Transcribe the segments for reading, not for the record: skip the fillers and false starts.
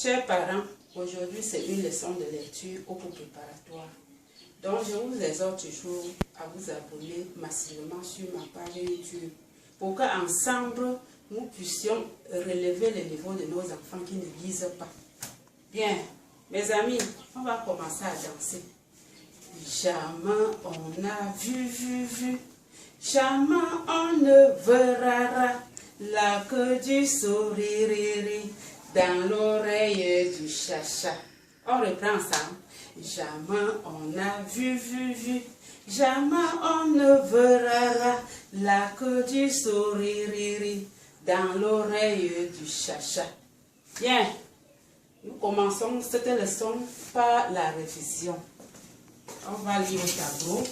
Chers parents, aujourd'hui c'est une leçon de lecture au cours préparatoire. Donc je vous exhorte toujours à vous abonner massivement sur ma page YouTube pour qu'ensemble nous puissions relever le niveau de nos enfants qui ne lisent pas. Bien, mes amis, on va commencer à danser. Jamais on a vu, jamais on ne verra la queue du sourire dans l'oreille du chacha. On reprend ensemble. Jamais on a vu, jamais on ne verra la queue du sourire dans l'oreille du chacha. Bien, nous commençons cette leçon par la révision. On va lire au tableau.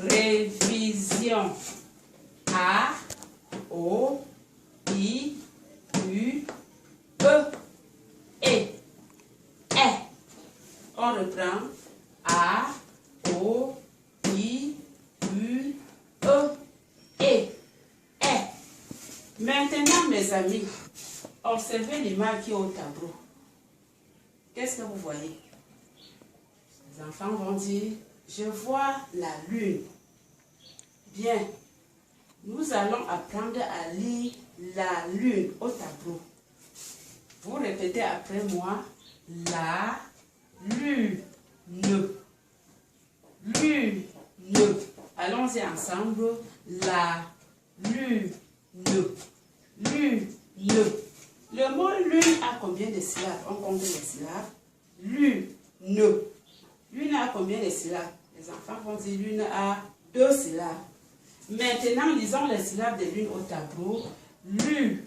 Révision. A, O, I, U, E, E. On reprend. A, O, I, U, E, E. Maintenant, mes amis, observez l'image qui est au tableau. Qu'est-ce que vous voyez? Les enfants vont dire, je vois la lune. Bien, nous allons apprendre à lire la lune au tableau. Vous répétez après moi, la lune. Lune. Allons-y ensemble. La lune. Lune. Le mot lune a combien de syllabes? On compte les syllabes. Lune. Lune a combien de syllabes? Les enfants vont dire lune a 2 syllabes. Maintenant, lisons les syllabes de lune au tableau. Lune.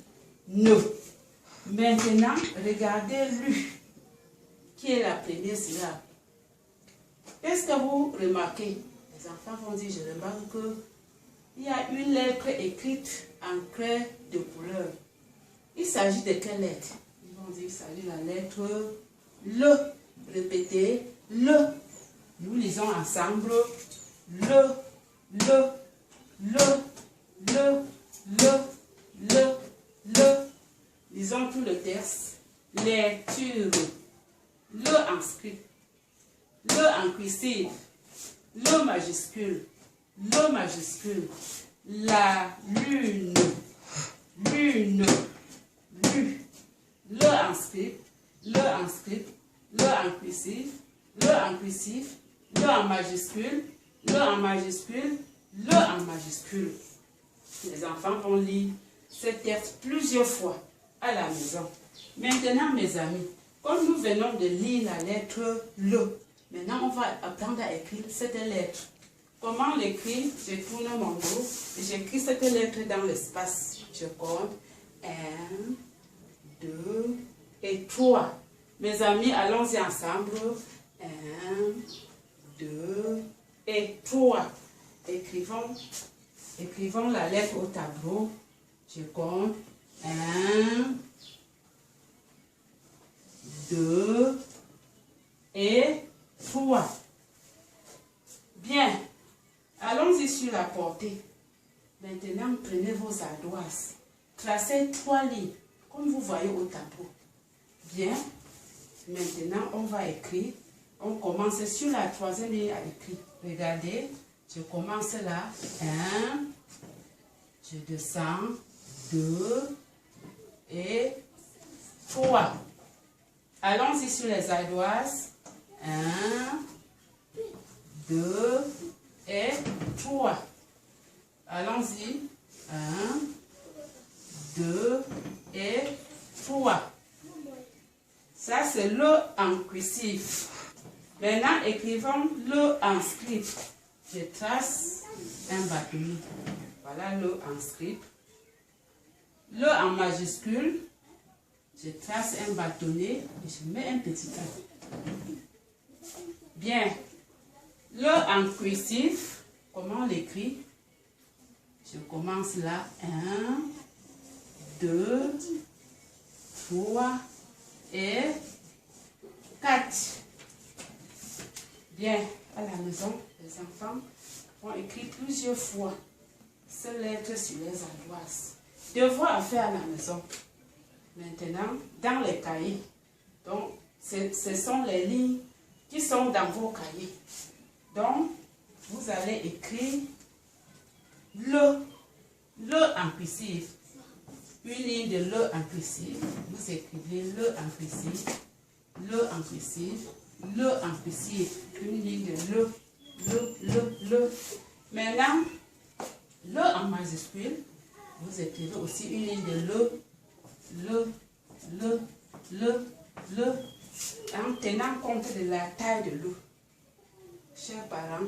Maintenant, regardez lu, qui est la première syllabe. Qu'est-ce que vous remarquez? Les enfants vont dire, je remarque qu'il y a une lettre écrite en craie de couleur. Il s'agit de quelle lettre? Ils vont dire qu'il s'agit de la lettre le. Répétez, le. Nous lisons ensemble le. Lisons tout le texte. Lecture. Le en script. Le en cursive. Le majuscule. Le majuscule. La lune. Lune. Le en script. Le en script. Le en cursive. Le en cursive. Le en majuscule. Le en majuscule. Le en majuscule. Les enfants vont lire ce texte plusieurs fois à la maison. Maintenant, mes amis, comme nous venons de lire la lettre le, maintenant on va apprendre à écrire cette lettre. Comment l'écrire? Je tourne mon dos et j'écris cette lettre dans l'espace. Je compte 1, 2 et 3. Mes amis, allons-y ensemble. 1, 2 et 3. Écrivons la lettre au tableau. Je compte 1, 2 et 3. Bien. Allons-y sur la portée. Maintenant, prenez vos ardoises. Tracez 3 lignes, comme vous voyez au tableau. Bien. Maintenant, on va écrire. On commence sur la 3e ligne à écrire. Regardez. Je commence là, 1, je descends, 2 et 3. Allons-y sur les ardoises, 1, 2 et 3. Allons-y, 1, 2 et 3. Ça c'est le en cursif. Maintenant, écrivons le en script. Je trace un bâtonnet. Voilà le en script. Le en majuscule. Je trace un bâtonnet et je mets un petit trait. Bien. Le en cursif. Comment on l'écrit? Je commence là. 1, 2, 3 et 4. Bien. À la maison, les enfants vont écrire plusieurs fois ces lettres sur les ardoises. Devoir à faire à la maison. Maintenant, dans les cahiers, donc ce sont les lignes qui sont dans vos cahiers. Donc, vous allez écrire le en cursive. Une ligne de le en cursive. Vous écrivez le en cursive, le en cursive, le en cursive. Une ligne de le. Maintenant, le en majuscule. Vous écrivez aussi une ligne de le, en tenant compte de la taille de l'eau. Chers parents,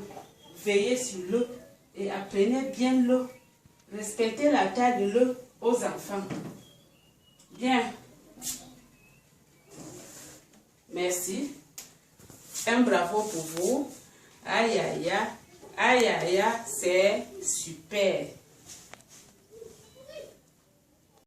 veillez sur l'eau et apprenez bien l'eau. Respectez la taille de l'eau aux enfants. Bien. Merci. Un bravo pour vous. Aïe, aïe, aïe, aïe, aïe, c'est super.